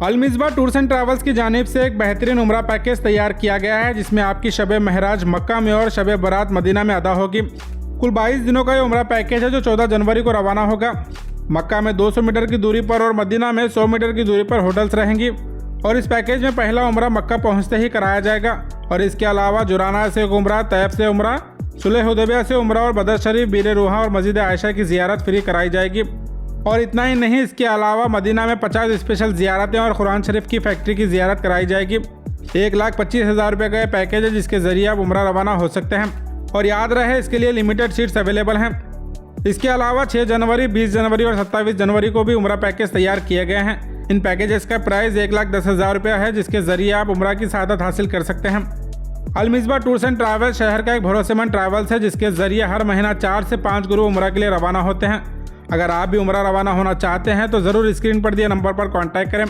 अलमिज़बा tours and travels की जानिब से एक बेहतरीन उम्रा पैकेज तैयार किया गया है, जिसमें आपकी शब महराज मक्का में और शब बारात मदीना में अदा होगी। कुल 22 दिनों का ये उम्रा पैकेज है जो 14 जनवरी को रवाना होगा। मक्का में 200 मीटर की दूरी पर और मदीना में 100 मीटर की दूरी पर होटल्स रहेंगी और इस पैकेज में पहला उम्रा मक्का पहुंचते ही कराया जाएगा। और इसके अलावा जुराना से एक उम्रा, तैब से उम्रा, सुलह हुदैबिया से उम्रा और बदर शरीफ, बीर रूहा और मस्जिद आयशा की ज़ियारत फ्री कराई जाएगी। और इतना ही नहीं, इसके अलावा मदीना में 50 स्पेशल ज़ियारतें और कुरान शरीफ की फैक्ट्री की ज़ियारत कराई जाएगी। 1,25,000 रुपये का पैकेज है जिसके ज़रिए आप उम्रा रवाना हो सकते हैं। और याद रहे, इसके लिए लिमिटेड सीट्स अवेलेबल हैं। इसके अलावा 6 जनवरी, 20 जनवरी और 27 जनवरी को भी उम्रा पैकेज तैयार किए गए हैं। इन पैकेजेस का प्राइस 1,10,000 रुपये है, जिसके ज़रिए आप उम्रा की सआदत हासिल कर सकते हैं। अलमिज़बा टूर्स एंड ट्रैवल्स शहर का एक भरोसेमंद ट्रैवल्स है, जिसके ज़रिए हर महीना 4 से 5 गुरु उम्रा के लिए रवाना होते हैं। अगर आप भी उम्रा रवाना होना चाहते हैं तो ज़रूर स्क्रीन पर दिए नंबर पर कॉन्टैक्ट करें।